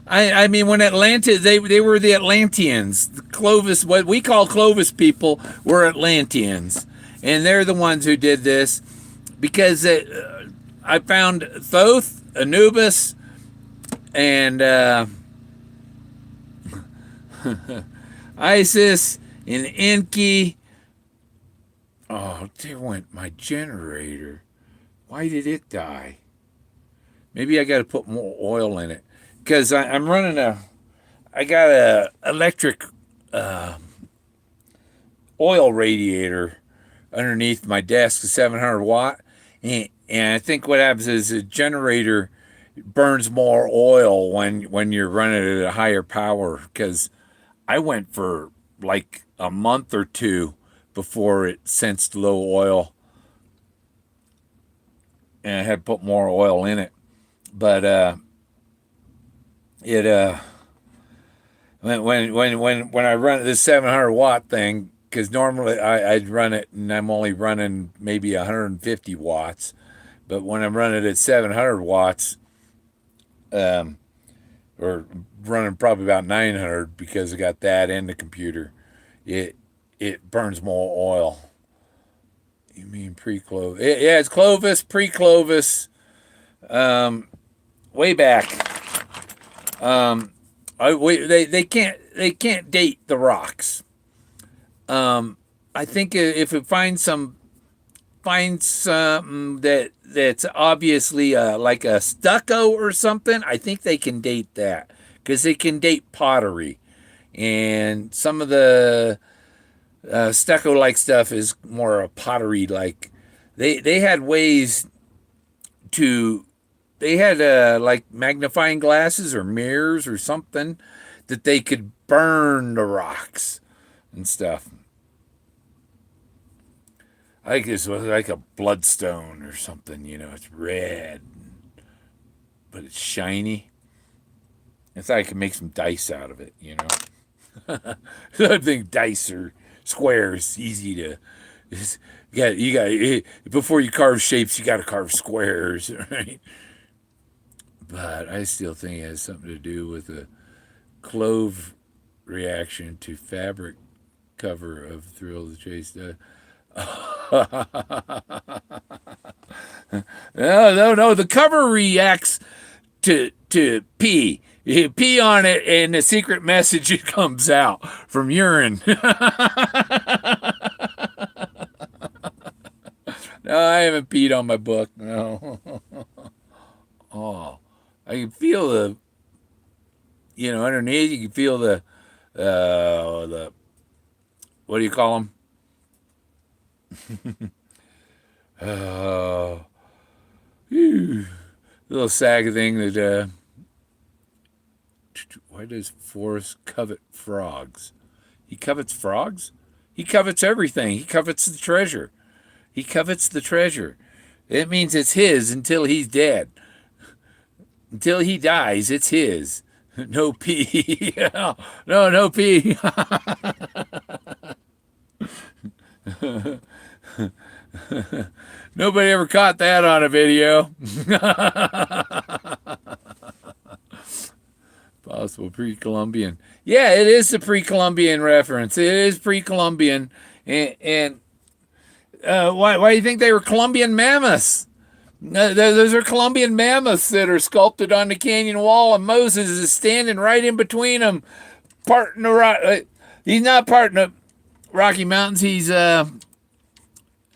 I mean, when Atlantis, they were the Atlanteans. The Clovis, what we call Clovis people, were Atlanteans, and they're the ones who did this because I found Thoth, Anubis, and Isis, and Enki. Oh, there went my generator. Why did it die? Maybe I got to put more oil in it because I'm running I got a electric oil radiator underneath my desk, a 700 watt, and I think what happens is the generator burns more oil when you're running it at a higher power. Because I went for like a month or two before it sensed low oil, and I had to put more oil in it. But it when I run this 700 watt thing, because normally I'd run it and I'm only running maybe 150 watts, but when I'm running at 700 watts, or running probably about 900 because I got that and the computer, it burns more oil. You mean pre-Clovis? Yeah, it's Clovis, pre-Clovis, way back. They can't date the rocks. I think if we find something that's obviously like a stucco or something, I think they can date that because they can date pottery, and some of the stucco like stuff is more a pottery like. They had ways to. They had like magnifying glasses or mirrors or something that they could burn the rocks and stuff. I think this was like a bloodstone or something. It's red, but it's shiny. I thought I could make some dice out of it. I think dice or squares easy to. You got before you carve shapes, you got to carve squares, right? But I still think it has something to do with the clove reaction to fabric cover of Thrill of the Chase. No. The cover reacts to pee. You pee on it, and the secret message comes out from urine. No, I haven't peed on my book. No. Oh, I can feel the, underneath. You can feel the what do you call them? Little sag thing that. Why does Forrest covet frogs? He covets frogs? He covets everything. He covets the treasure. He covets the treasure. It means it's his until he's dead. Until he dies, it's his. No pee. No pee. Nobody ever caught that on a video. Possible pre-Columbian. Yeah, it is the pre-Columbian reference. It is pre-Columbian. And why do you think they were Columbian mammoths? Those are Columbian mammoths that are sculpted on the canyon wall, and Moses is standing right in between them, parting the rock. He's not parting the Rocky Mountains. He's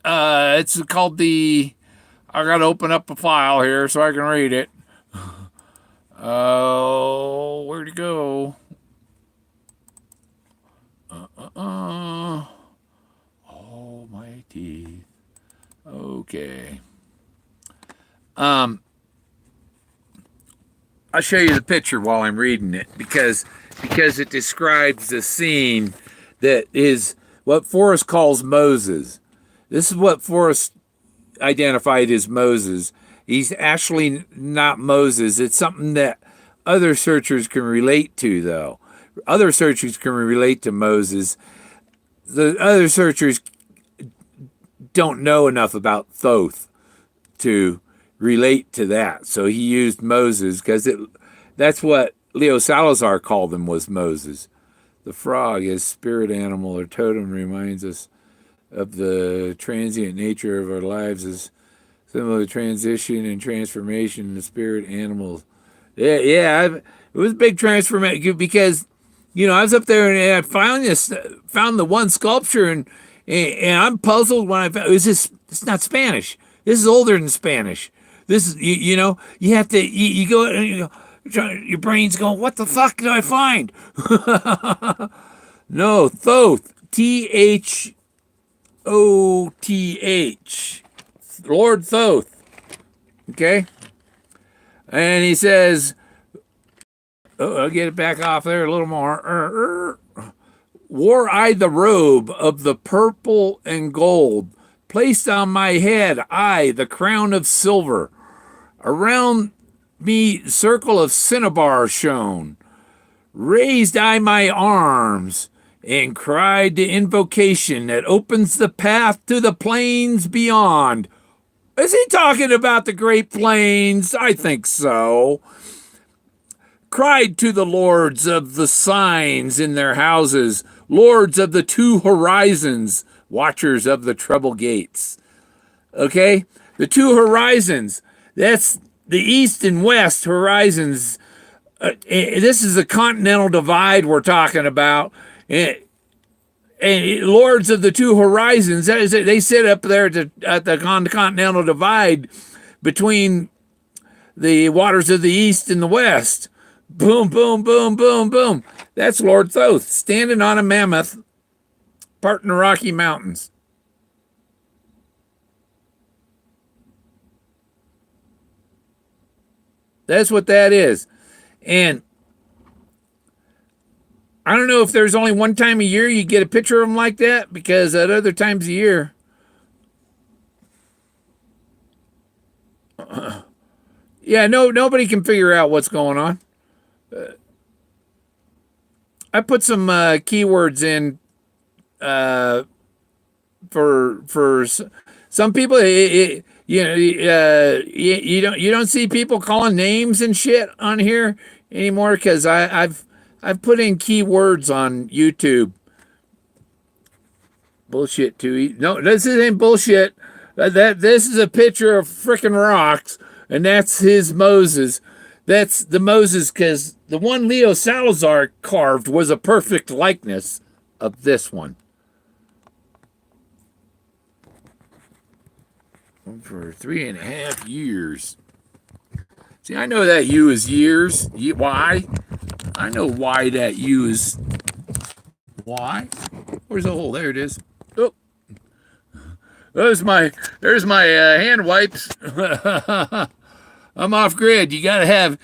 it's called the. I got to open up a file here so I can read it. Oh, where'd it go? Oh, my teeth. Okay. I'll show you the picture while I'm reading it because it describes the scene that is what Forrest calls Moses. This is what Forrest identified as Moses. He's actually not Moses. It's something that other searchers can relate to, though. Other searchers can relate to Moses. The other searchers don't know enough about Thoth to relate to that. So he used Moses because that's what Leo Salazar called him, was Moses. The frog, as spirit animal or totem, reminds us of the transient nature of our lives as similar to transition and transformation in the spirit animals. It was a big transformation because, I was up there and I found the one sculpture and I'm puzzled when I found it's not Spanish. This is older than Spanish. This is, you have to, you go and you go, your brain's going, what the fuck did I find? No, Thoth, Thoth, Lord Thoth. Okay? And he says, I'll get it back off there a little more. Wore I the robe of the purple and gold, placed on my head I the crown of silver. Around me circle of cinnabar shone. Raised I my arms and cried the invocation that opens the path to the plains beyond. Is he talking about the Great Plains? I think so. Cried to the lords of the signs in their houses, lords of the two horizons, watchers of the treble gates. Okay? The two horizons, that's the east and west horizons. This is the continental divide we're talking about. And lords of the two horizons, they sit up there at the continental divide between the waters of the east and the west. Boom, boom, boom, boom, boom. That's Lord Thoth standing on a mammoth, parting the Rocky Mountains. That's what that is. And I don't know if there's only one time a year you get a picture of him like that, because at other times a year, nobody can figure out what's going on. I put some keywords in for some people. You don't see people calling names and shit on here anymore, because I've put in keywords on YouTube. Bullshit too. No, this ain't bullshit. This is a picture of frickin' rocks, and that's his Moses. That's the Moses, because the one Leo Salazar carved was a perfect likeness of this one. For 3.5 years. See, I know that U is years. Why? I know why that U is. Why? Where's the hole? There it is. Oh, there's my hand wipes. I'm off grid. You gotta have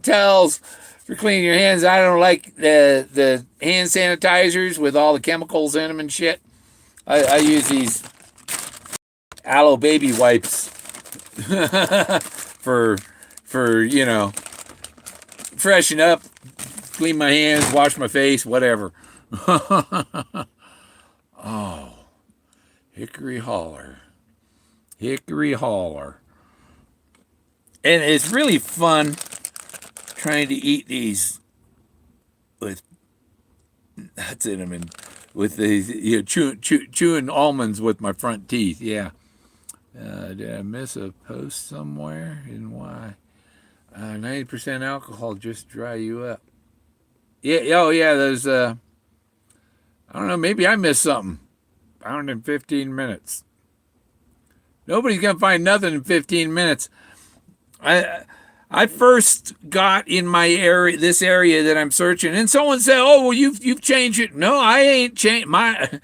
towels for cleaning your hands. I don't like the hand sanitizers with all the chemicals in them and shit. I use these aloe baby wipes for freshen up, clean my hands, wash my face, whatever. Oh, hickory holler. Hickory holler. And it's really fun trying to eat these with nuts in them and with these, chewing almonds with my front teeth. Yeah. Did I miss a post somewhere? And why? 90% alcohol just dry you up. Yeah. Oh, yeah. There's I don't know. Maybe I missed something. Found in 15 minutes. Nobody's gonna find nothing in 15 minutes. I first got in my area, this area that I'm searching, and someone said, "Oh, well, you've changed it." No, I ain't changed my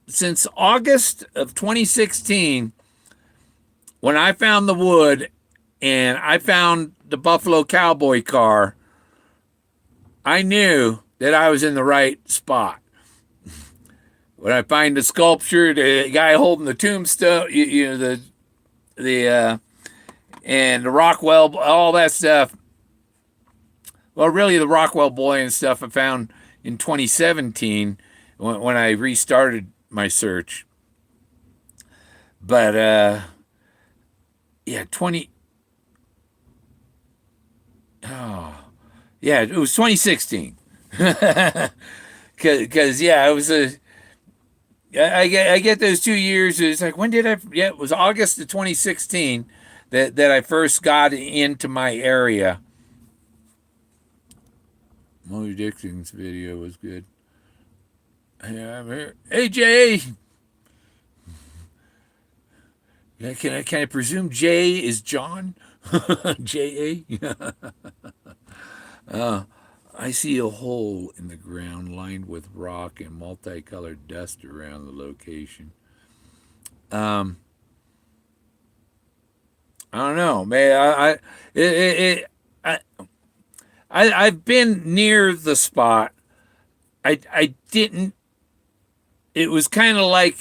since August of 2016, when I found the wood and I found the Buffalo Cowboy car. I knew that I was in the right spot. when I find the sculpture, the guy holding the tombstone, the and the Rockwell, all that stuff. Well, really, the Rockwell boy and stuff I found in 2017 when I restarted my search. But yeah, 20. Oh, yeah, it was 2016. Because yeah, it was a. I get those 2 years. It's like when did I? Yeah, it was August of 2016 that I first got into my area. Moby Dixon's video was good. Yeah, I'm here. Hey Jay, yeah, can I presume Jay is John? J A. I see a hole in the ground lined with rock and multicolored dust around the location. Um, I don't know, man. I I've been near the spot. I didn't. It was kind of like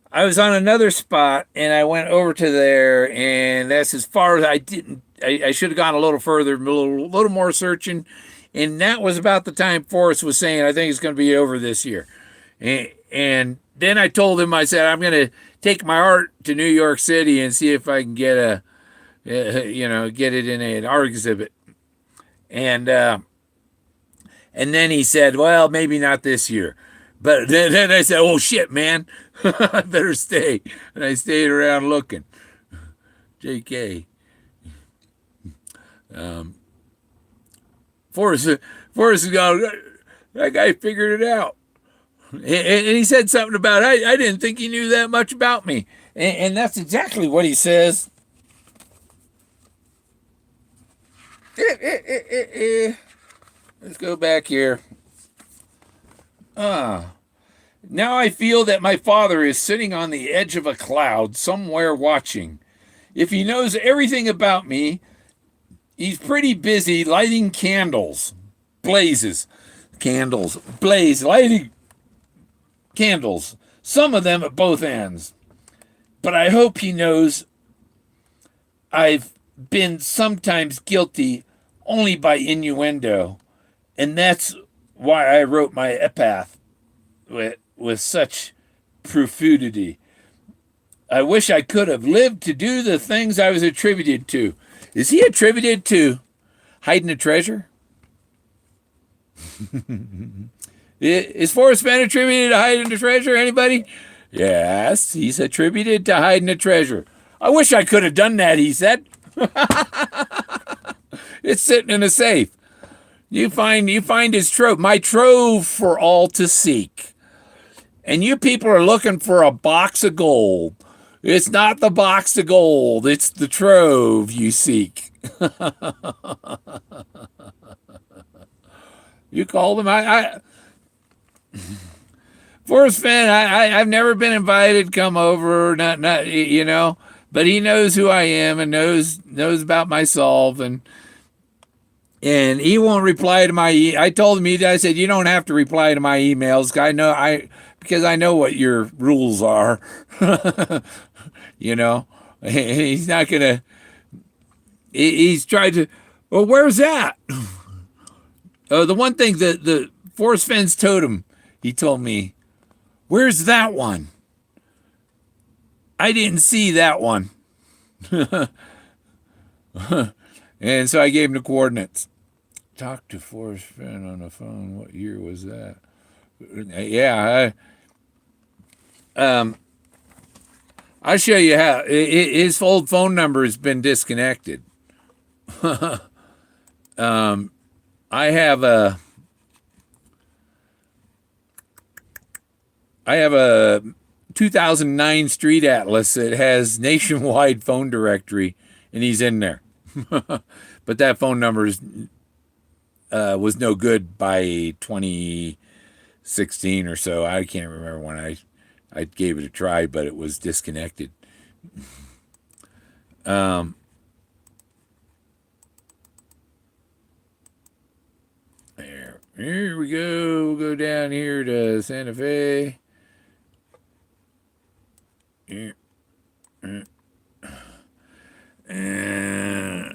I was on another spot and I went over to there, and that's as far as I didn't. I should have gone a little further, a little more searching, and that was about the time Forrest was saying, "I think it's going to be over this year," and then I told him, I said, "I'm going to take my art to New York City and see if I can get get it in an art exhibit," and and then he said, "Well, maybe not this year." But then I said, "Oh shit, man, I better stay." And I stayed around looking. J.K. Forrest, Forrest got that guy figured it out, and he said something about I didn't think he knew that much about me, and that's exactly what he says. Let's go back here. Now I feel that my father is sitting on the edge of a cloud somewhere watching. If he knows everything about me, he's pretty busy lighting lighting candles, some of them at both ends. But I hope he knows I've been sometimes guilty only by innuendo, and that's why I wrote my epitaph with such profundity. I wish I could have lived to do the things I was attributed to. Is he attributed to hiding a treasure? Is Forrest Fenn attributed to hiding a treasure? Anybody? Yes, he's attributed to hiding a treasure. I wish I could have done that, he said. It's sitting in a safe. You find his trove, my trove for all to seek. And you people are looking for a box of gold. It's not the box of gold, it's the trove you seek. You called him. Forrest Fenn, I've never been invited to come over, not, but he knows who I am and knows about myself, and he won't reply to my. I told him, I said, you don't have to reply to my emails. Because I know what your rules are. He's not gonna. He's tried to. Well, where's that? The one thing that the Forrest Fenn's totem, he told me, where's that one? I didn't see that one. And so I gave him the coordinates. Talked to Forrest Fenn on the phone. What year was that? Yeah, I'll show you how. His old phone number has been disconnected. I have a 2009 street atlas that has nationwide phone directory, and he's in there. But that phone number was no good by 2016 or so. I can't remember when I gave it a try, but it was disconnected. Here we go. We'll go down here to Santa Fe. Yeah. Uh,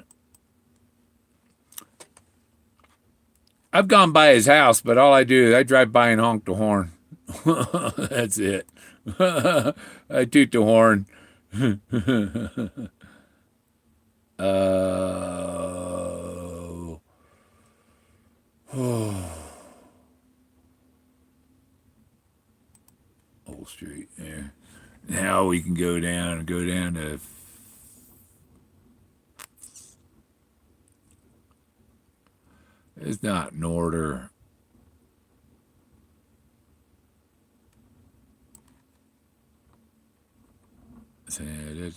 I've gone by his house, but all I do is I drive by and honk the horn. That's it. I toot the horn. Oh, Old Street there. Now we can go down to. It's not in order. I'm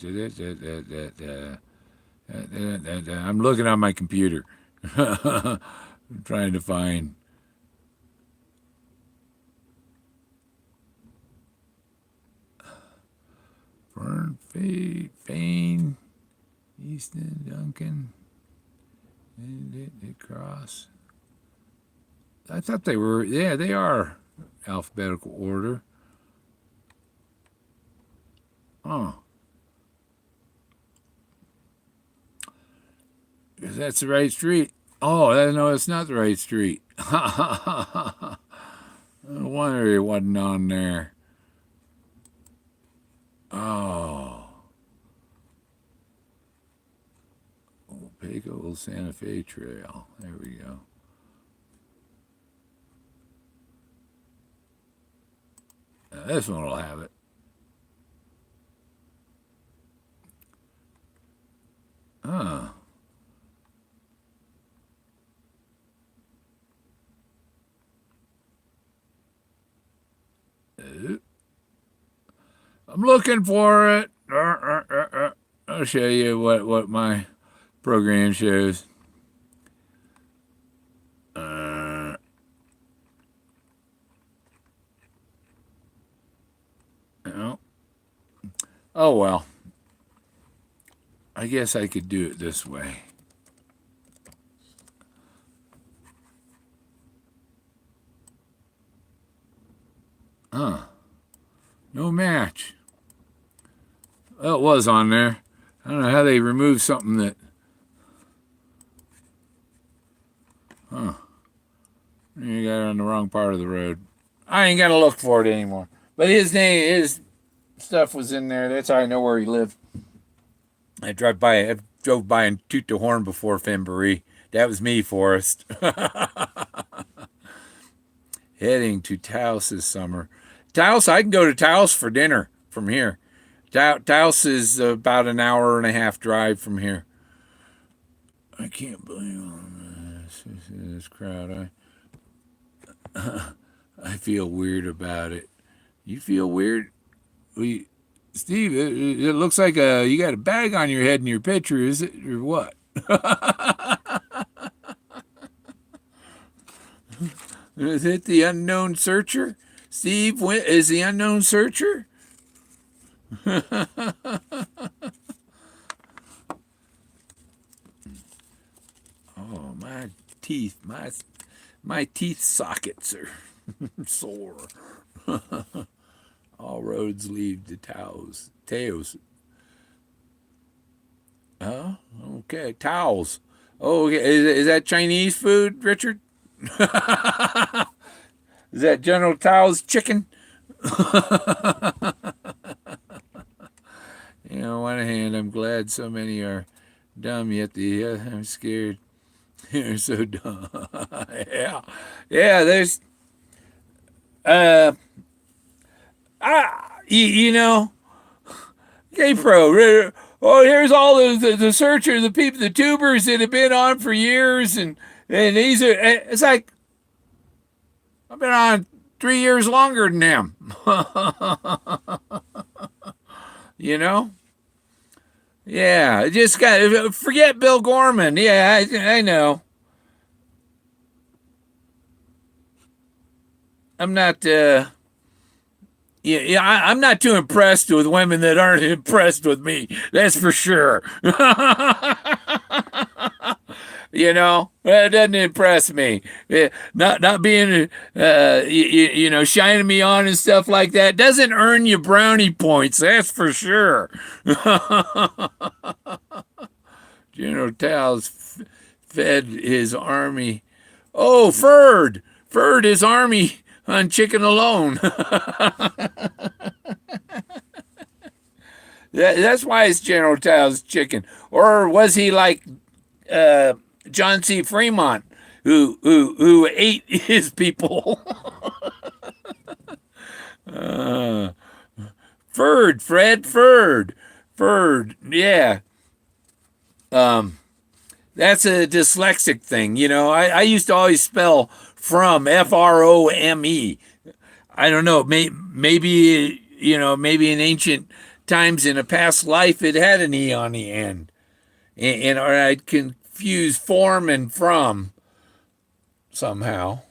looking on my computer. I'm trying to find. Fane, Easton, Duncan, and Cross. I thought they were, yeah, they are alphabetical order. Oh. Because that's the right street. Oh, no, it's not the right street. No wonder it wasn't on there. Oh. Opaco Old Santa Fe Trail. There we go. Now this one will have it. Huh. I'm looking for it. I'll show you what my program shows. No. Oh well. I guess I could do it this way. Huh. No match. Well, it was on there. I don't know how they removed something that. Huh. You got it on the wrong part of the road. I ain't gonna look for it anymore. But his stuff was in there. That's how I know where he lived. I drove by and toot the horn before Fenn. That was me, Forrest. Heading to Taos this summer. Taos, I can go to Taos for dinner from here. Taos is about an hour and a half drive from here. I can't believe this crowd. I feel weird about it. You feel weird? Steve, it looks like you got a bag on your head in your picture. Is it or what? Is it the unknown searcher? Steve is the unknown searcher? Oh, my teeth, my teeth sockets are sore. All roads lead to Taos. Oh, okay. Taos. Oh, okay. Is that Chinese food, Richard? Is that General Tao's chicken? On one hand, I'm glad so many are dumb, yet the other, I'm scared. They're so dumb. Yeah. Yeah, there's K-Pro. Oh, here's all the searchers, the people, the tubers that have been on for years, and these are. It's like I've been on 3 years longer than them. you know. Yeah, just got forget Bill Gorman. Yeah, I know. I'm not. I'm not too impressed with women that aren't impressed with me. That's for sure. That doesn't impress me. Not being, shining me on and stuff like that doesn't earn you brownie points. That's for sure. General Taos fed his army. Oh, furred his army on chicken alone. That's why it's General Taos chicken. Or was he like uh, John C. Fremont, who ate his people? uh, Furred. Yeah. Um, that's a dyslexic thing. I used to always spell from Frome. I don't know. Maybe in ancient times in a past life it had an E on the end. Or I'd confuse form and from somehow.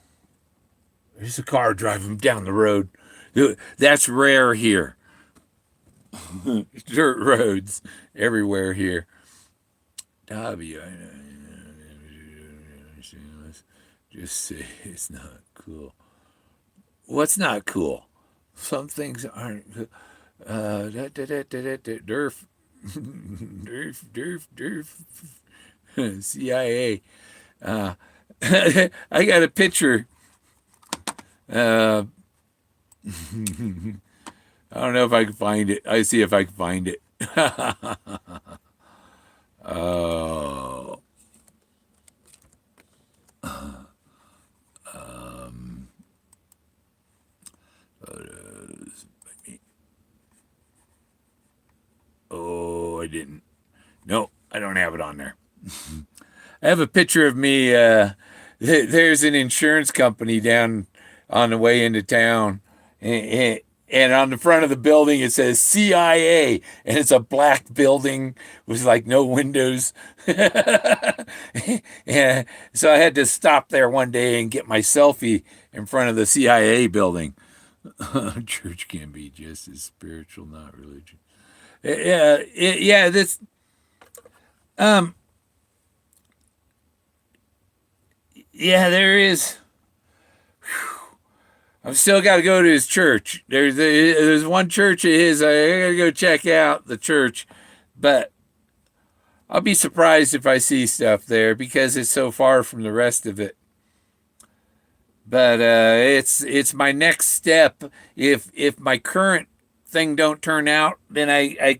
There's a car driving down the road. That's rare here. Dirt roads everywhere here. W. Just say it's not cool. What's not cool? Some things aren't. Derf, derf. CIA. Uh, I got a picture. Uh, I don't know if I can find it. I see if I can find it. Oh. Photos. Oh, I didn't. No, I don't have it on there. I have a picture of me. There's an insurance company down on the way into town, and on the front of the building it says CIA, and it's a black building with like no windows. And so I had to stop there one day and get my selfie in front of the CIA building. Church can be just as spiritual, not religious. Yeah. This. Um. Yeah, there is. I've still got to go to his church. There's one church of his. I got to go check out the church, but I'll be surprised if I see stuff there because it's so far from the rest of it. But it's my next step. If my current thing don't turn out, then I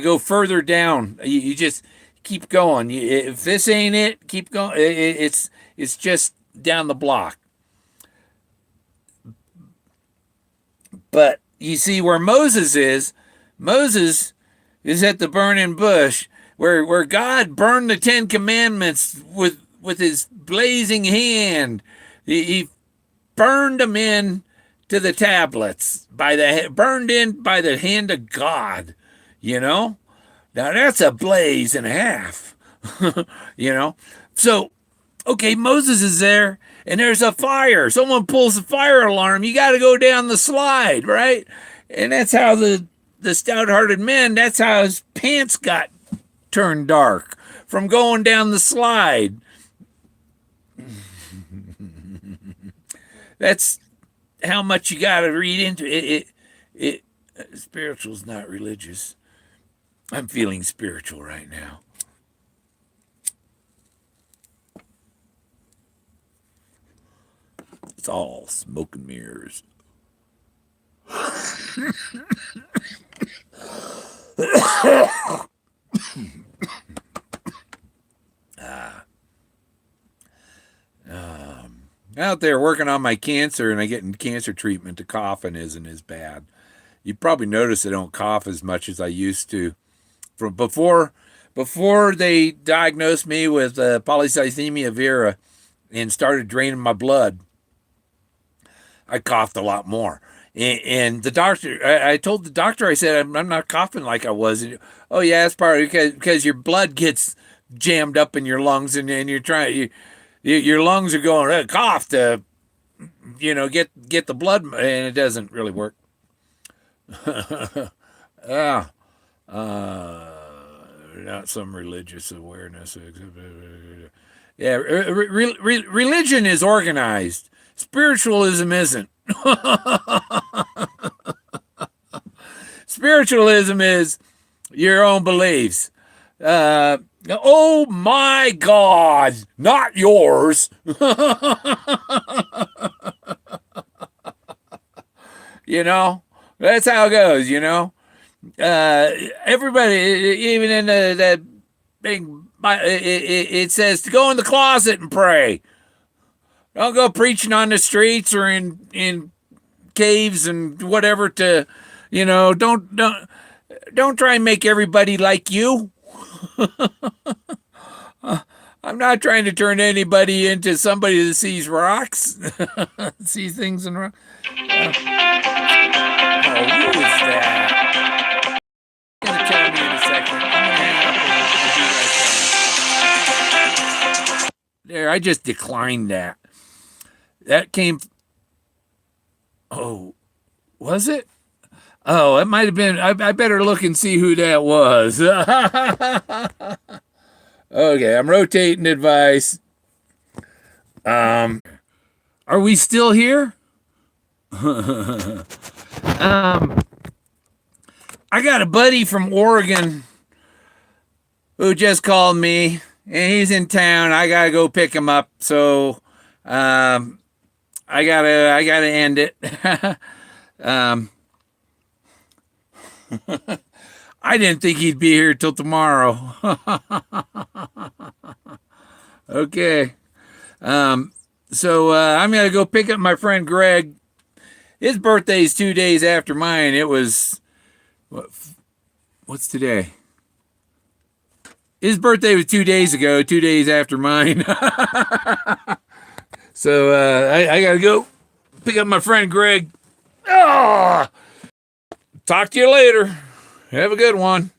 go further down. You just keep going. If this ain't it, keep going. It's just down the block. But you see where Moses is at the burning bush, where God burned the Ten Commandments with his blazing hand. He burned them in to the tablets burned in by the hand of God. You know, now that's a blaze and a half. you know, so okay, Moses is there, and there's a fire. Someone pulls the fire alarm. You got to go down the slide, right? And that's how the stout-hearted man. That's how his pants got turned dark from going down the slide. That's how much you got to read into it. Spiritual's not religious. I'm feeling spiritual right now. It's all smoke and mirrors. Out there working on my cancer, and I get in cancer treatment. The coughing isn't as bad. You probably notice I don't cough as much as I used to. From before they diagnosed me with polycythemia vera and started draining my blood, I coughed a lot more. And the doctor, I told the doctor, I said, I'm not coughing like I was. And, oh yeah, that's probably because your blood gets jammed up in your lungs, and you're trying, your lungs are going cough to, get the blood, and it doesn't really work. Yeah, not some religious awareness. Yeah, religion is organized. Spiritualism isn't. Spiritualism is your own beliefs. Oh my God, not yours. You know, that's how it goes. Everybody, even in that big, it says to go in the closet and pray. Don't go preaching on the streets or in caves and whatever. Don't try and make everybody like you. I'm not trying to turn anybody into somebody that sees rocks, sees things in rocks. Oh, who is that? He's gonna tell me in a second. I'm gonna hang up and be right back. There, I just declined that. That came. Oh, was it? Oh, it might have been. I better look and see who that was. Okay, I'm rotating advice. Are we still here? I got a buddy from Oregon who just called me, and he's in town. I gotta go pick him up, so I gotta end it. I didn't think he'd be here till tomorrow. Okay. So I'm gonna go pick up my friend Greg. His birthday's 2 days after mine. It was what's today? His birthday was 2 days ago, 2 days after mine. So I gotta go pick up my friend Greg. Oh, talk to you later. Have a good one.